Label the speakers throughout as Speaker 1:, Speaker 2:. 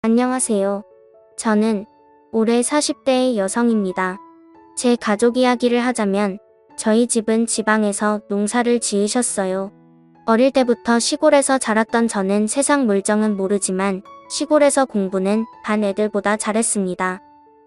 Speaker 1: 안녕하세요. 저는 올해 40대의 여성입니다. 제 가족 이야기를 하자면 저희 집은 지방에서 농사를 지으셨어요. 어릴 때부터 시골에서 자랐던 저는 세상 물정은 모르지만 시골에서 공부는 반 애들보다 잘했습니다.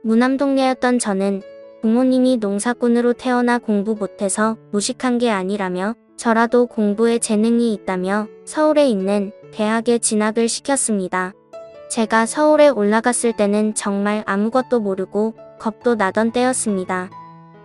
Speaker 1: 무남동네였던 저는 부모님이 농사꾼으로 태어나 공부 못해서 무식한 게 아니라며 저라도 공부에 재능이 있다며 서울에 있는 대학에 진학을 시켰습니다. 제가 서울에 올라갔을 때는 정말 아무것도 모르고 겁도 나던 때였습니다.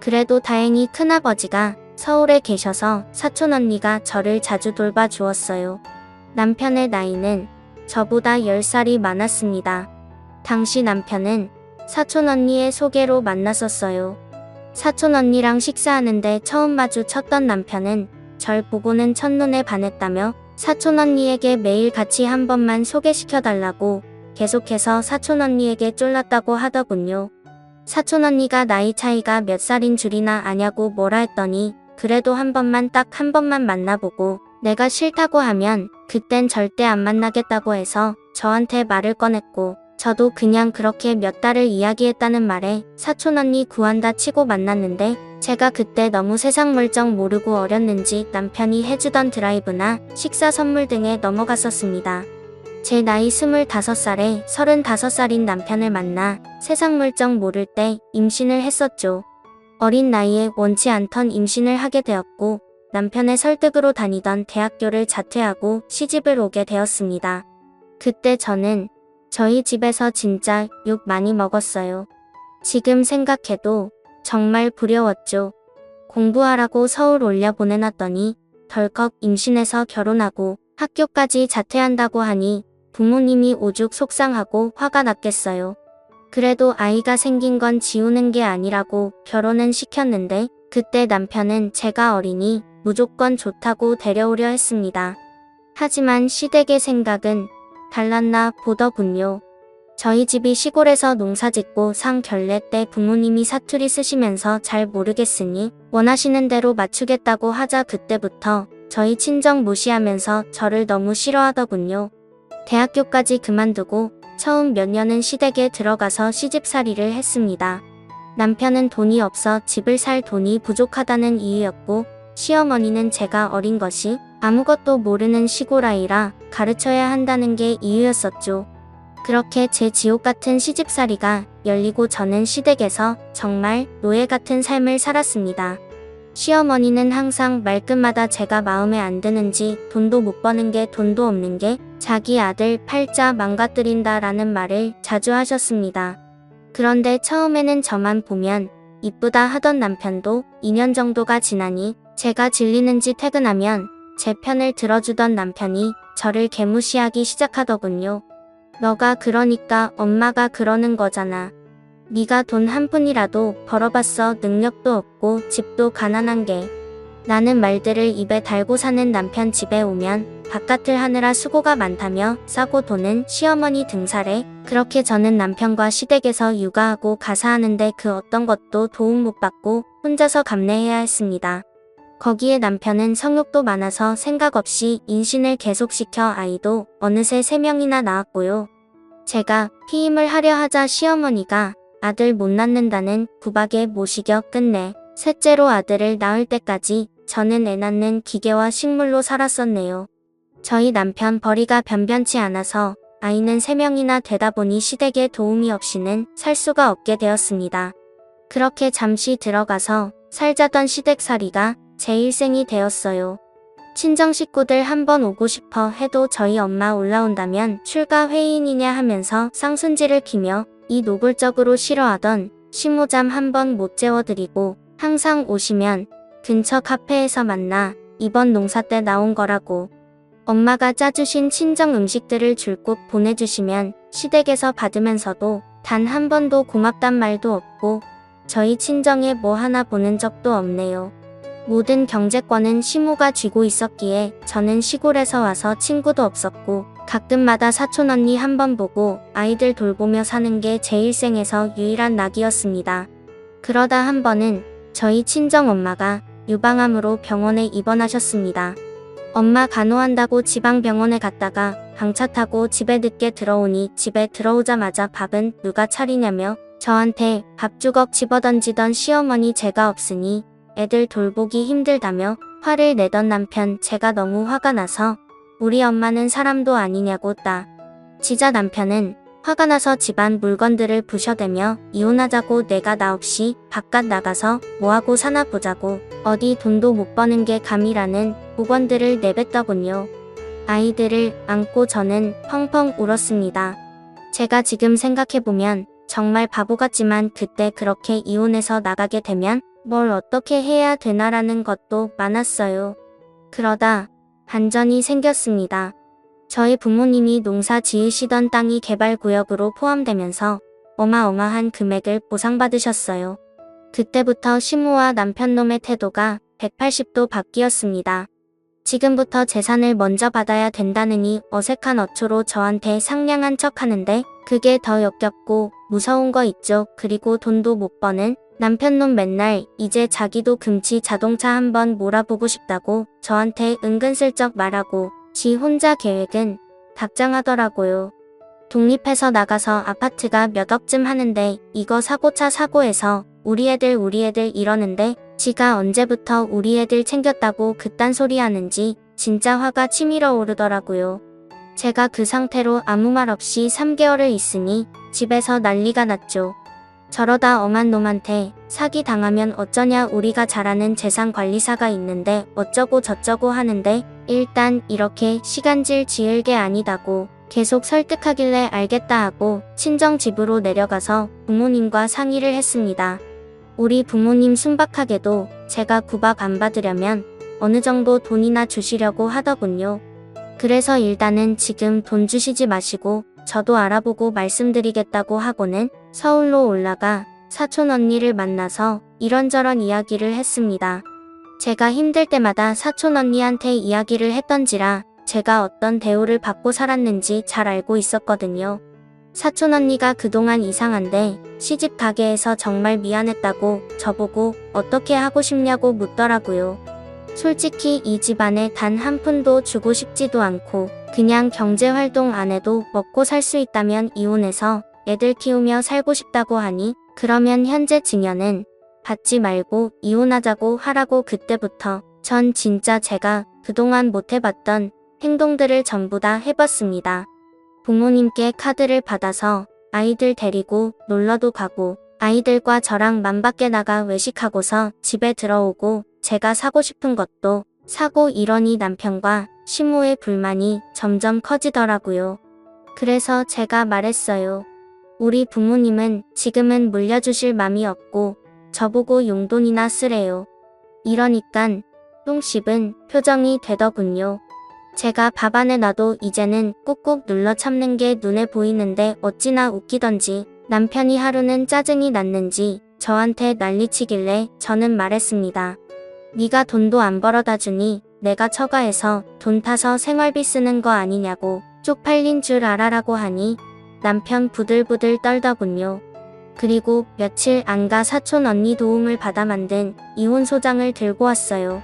Speaker 1: 그래도 다행히 큰아버지가 서울에 계셔서 사촌 언니가 저를 자주 돌봐주었어요. 남편의 나이는 저보다 10살이 많았습니다. 당시 남편은 사촌 언니의 소개로 만났었어요. 사촌 언니랑 식사하는데 처음 마주쳤던 남편은 절 보고는 첫눈에 반했다며 사촌 언니에게 매일 같이 한 번만 소개시켜달라고 계속해서 사촌 언니에게 쫄랐다고 하더군요. 사촌 언니가 나이 차이가 몇 살인 줄이나 아냐고 뭐라 했더니 그래도 한 번만 딱 한 번만 만나보고 내가 싫다고 하면 그땐 절대 안 만나겠다고 해서 저한테 말을 꺼냈고 저도 그냥 그렇게 몇 달을 이야기했다는 말에 사촌 언니 구한다 치고 만났는데 제가 그때 너무 세상 물정 모르고 어렸는지 남편이 해주던 드라이브나 식사 선물 등에 넘어갔었습니다. 제 나이 25살에 35살인 남편을 만나 세상 물정 모를 때 임신을 했었죠. 어린 나이에 원치 않던 임신을 하게 되었고 남편의 설득으로 다니던 대학교를 자퇴하고 시집을 오게 되었습니다. 그때 저는 저희 집에서 진짜 욕 많이 먹었어요. 지금 생각해도 정말 부러웠죠. 공부하라고 서울 올려 보내놨더니 덜컥 임신해서 결혼하고 학교까지 자퇴한다고 하니 부모님이 오죽 속상하고 화가 났겠어요. 그래도 아이가 생긴 건 지우는 게 아니라고 결혼은 시켰는데 그때 남편은 제가 어리니 무조건 좋다고 데려오려 했습니다. 하지만 시댁의 생각은 달랐나 보더군요. 저희 집이 시골에서 농사짓고 상견례 때 부모님이 사투리 쓰시면서 잘 모르겠으니 원하시는 대로 맞추겠다고 하자 그때부터 저희 친정 무시하면서 저를 너무 싫어하더군요. 대학교까지 그만두고 처음 몇 년은 시댁에 들어가서 시집살이를 했습니다. 남편은 돈이 없어 집을 살 돈이 부족하다는 이유였고 시어머니는 제가 어린 것이 아무것도 모르는 시골아이라 가르쳐야 한다는 게 이유였었죠. 그렇게 제 지옥 같은 시집살이가 열리고 저는 시댁에서 정말 노예 같은 삶을 살았습니다. 시어머니는 항상 말끝마다 제가 마음에 안 드는지 돈도 못 버는 게 돈도 없는 게 자기 아들 팔자 망가뜨린다 라는 말을 자주 하셨습니다. 그런데 처음에는 저만 보면 이쁘다 하던 남편도 2년 정도가 지나니 제가 질리는지 퇴근하면 제 편을 들어주던 남편이 저를 개무시하기 시작하더군요. 너가 그러니까 엄마가 그러는 거잖아. 네가 돈 한 푼이라도 벌어봤어. 능력도 없고 집도 가난한 게. 라는 말들을 입에 달고 사는 남편 집에 오면 바깥을 하느라 수고가 많다며 싸고 도는 시어머니 등살에 그렇게 저는 남편과 시댁에서 육아하고 가사하는데 그 어떤 것도 도움 못 받고 혼자서 감내해야 했습니다. 거기에 남편은 성욕도 많아서 생각 없이 임신을 계속시켜 아이도 어느새 3명이나 낳았고요. 제가 피임을 하려 하자 시어머니가 아들 못 낳는다는 구박에 못 이겨 끝내 셋째로 아들을 낳을 때까지 저는 애 낳는 기계와 식물로 살았었네요. 저희 남편 벌이가 변변치 않아서 아이는 3명이나 되다 보니 시댁에 도움이 없이는 살 수가 없게 되었습니다. 그렇게 잠시 들어가서 살자던 시댁살이가 제 일생이 되었어요. 친정 식구들 한번 오고 싶어 해도 저희 엄마 올라온다면 출가 회의이냐 하면서 쌍순지를 키며 이 노골적으로 싫어하던 시모잠 한 번 못 재워드리고 항상 오시면 근처 카페에서 만나 이번 농사 때 나온 거라고 엄마가 짜주신 친정 음식들을 줄곧 보내주시면 시댁에서 받으면서도 단 한 번도 고맙단 말도 없고 저희 친정에 뭐 하나 보는 적도 없네요. 모든 경제권은 시모가 쥐고 있었기에 저는 시골에서 와서 친구도 없었고 가끔마다 사촌 언니 한 번 보고 아이들 돌보며 사는 게 제 일생에서 유일한 낙이었습니다. 그러다 한 번은 저희 친정 엄마가 유방암으로 병원에 입원하셨습니다. 엄마 간호한다고 지방병원에 갔다가 방차 타고 집에 늦게 들어오니 집에 들어오자마자 밥은 누가 차리냐며 저한테 밥주걱 집어던지던 시어머니 제가 없으니 애들 돌보기 힘들다며 화를 내던 남편 제가 너무 화가 나서 우리 엄마는 사람도 아니냐고 지자 남편은 화가 나서 집안 물건들을 부셔대며 이혼하자고 내가 나 없이 바깥 나가서 뭐하고 사나 보자고 어디 돈도 못 버는 게 감이라는 복원들을 내뱉더군요. 아이들을 안고 저는 펑펑 울었습니다. 제가 지금 생각해보면 정말 바보 같지만 그때 그렇게 이혼해서 나가게 되면 뭘 어떻게 해야 되나라는 것도 많았어요. 그러다 반전이 생겼습니다. 저희 부모님이 농사 지으시던 땅이 개발구역으로 포함되면서 어마어마한 금액을 보상받으셨어요. 그때부터 시모와 남편놈의 태도가 180도 바뀌었습니다. 지금부터 재산을 먼저 받아야 된다느니 어색한 어초로 저한테 상냥한 척 하는데 그게 더 역겹고 무서운 거 있죠. 그리고 돈도 못 버는 남편놈 맨날 이제 자기도 금치 자동차 한번 몰아보고 싶다고 저한테 은근슬쩍 말하고 지 혼자 계획은 답장하더라고요. 독립해서 나가서 아파트가 몇 억쯤 하는데 이거 사고차 사고해서 우리 애들 이러는데 지가 언제부터 우리 애들 챙겼다고 그딴 소리 하는지 진짜 화가 치밀어 오르더라고요. 제가 그 상태로 아무 말 없이 3개월을 있으니 집에서 난리가 났죠. 저러다 엄한 놈한테 사기 당하면 어쩌냐 우리가 잘 아는 재산관리사가 있는데 어쩌고 저쩌고 하는데 일단 이렇게 시간질 지을 게 아니다고 계속 설득하길래 알겠다 하고 친정 집으로 내려가서 부모님과 상의를 했습니다. 우리 부모님 순박하게도 제가 구박 안 받으려면 어느 정도 돈이나 주시려고 하더군요. 그래서 일단은 지금 돈 주시지 마시고 저도 알아보고 말씀드리겠다고 하고는 서울로 올라가 사촌 언니를 만나서 이런저런 이야기를 했습니다. 제가 힘들 때마다 사촌 언니한테 이야기를 했던지라 제가 어떤 대우를 받고 살았는지 잘 알고 있었거든요. 사촌 언니가 그동안 이상한데 시집 가게 해서 정말 미안했다고 저보고 어떻게 하고 싶냐고 묻더라고요. 솔직히 이 집안에 단 한 푼도 주고 싶지도 않고 그냥 경제활동 안 해도 먹고 살 수 있다면 이혼해서 애들 키우며 살고 싶다고 하니 그러면 현재 증여는 받지 말고 이혼하자고 하라고 그때부터 전 진짜 제가 그동안 못 해봤던 행동들을 전부 다 해봤습니다. 부모님께 카드를 받아서 아이들 데리고 놀러도 가고 아이들과 저랑 맘 밖에 나가 외식하고서 집에 들어오고 제가 사고 싶은 것도 사고 이러니 남편과 시모의 불만이 점점 커지더라고요. 그래서 제가 말했어요. 우리 부모님은 지금은 물려주실 맘이 없고 저보고 용돈이나 쓰래요. 이러니깐 똥 씹은 표정이 되더군요. 제가 밥 안에 놔도 이제는 꾹꾹 눌러 참는 게 눈에 보이는데 어찌나 웃기던지 남편이 하루는 짜증이 났는지 저한테 난리치길래 저는 말했습니다. 네가 돈도 안 벌어다 주니 내가 처가해서 돈 타서 생활비 쓰는 거 아니냐고 쪽팔린 줄 알아라고 하니 남편 부들부들 떨더군요. 그리고 며칠 안가 사촌 언니 도움을 받아 만든 이혼 소장을 들고 왔어요.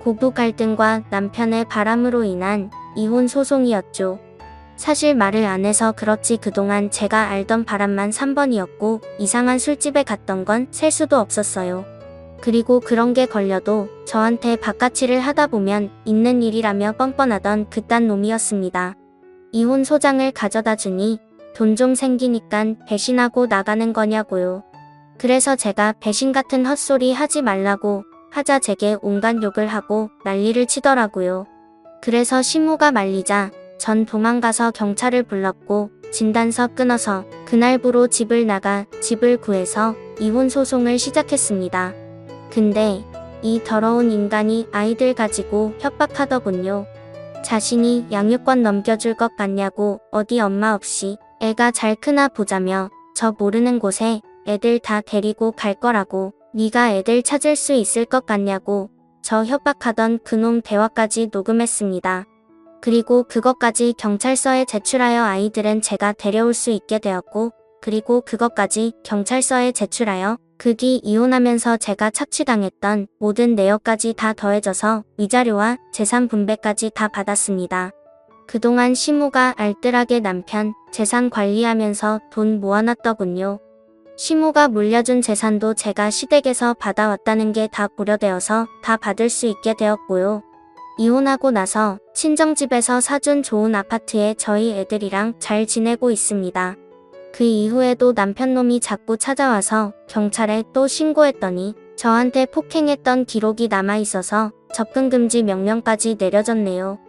Speaker 1: 고부 갈등과 남편의 바람으로 인한 이혼 소송이었죠. 사실 말을 안 해서 그렇지 그동안 제가 알던 바람만 3번이었고 이상한 술집에 갔던 건 셀 수도 없었어요. 그리고 그런 게 걸려도 저한테 바가치를 하다 보면 있는 일이라며 뻔뻔하던 그딴 놈이었습니다. 이혼 소장을 가져다 주니 돈 좀 생기니깐 배신하고 나가는 거냐고요. 그래서 제가 배신 같은 헛소리 하지 말라고 하자 제게 온갖 욕을 하고 난리를 치더라고요. 그래서 시모가 말리자 전 도망가서 경찰을 불렀고 진단서 끊어서 그날부로 집을 나가 집을 구해서 이혼 소송을 시작했습니다. 근데 이 더러운 인간이 아이들 가지고 협박하더군요. 자신이 양육권 넘겨줄 것 같냐고 어디 엄마 없이 애가 잘 크나 보자며 저 모르는 곳에 애들 다 데리고 갈 거라고 네가 애들 찾을 수 있을 것 같냐고 저 협박하던 그놈 대화까지 녹음했습니다. 그리고 그것까지 경찰서에 제출하여 아이들은 제가 데려올 수 있게 되었고 그리고 그것까지 경찰서에 제출하여 그 뒤 이혼하면서 제가 착취당했던 모든 내역까지 다 더해져서 위자료와 재산 분배까지 다 받았습니다. 그동안 시모가 알뜰하게 남편 재산 관리하면서 돈 모아놨더군요. 시모가 물려준 재산도 제가 시댁에서 받아왔다는 게 다 고려되어서 다 받을 수 있게 되었고요. 이혼하고 나서 친정집에서 사준 좋은 아파트에 저희 애들이랑 잘 지내고 있습니다. 그 이후에도 남편놈이 자꾸 찾아와서 경찰에 또 신고했더니 저한테 폭행했던 기록이 남아있어서 접근금지 명령까지 내려졌네요.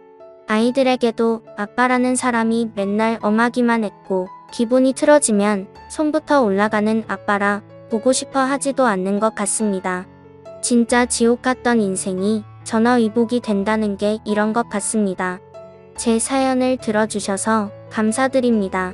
Speaker 1: 아이들에게도 아빠라는 사람이 맨날 엄하기만 했고 기분이 틀어지면 손부터 올라가는 아빠라 보고 싶어 하지도 않는 것 같습니다. 진짜 지옥 같던 인생이 전화위복이 된다는 게 이런 것 같습니다. 제 사연을 들어주셔서 감사드립니다.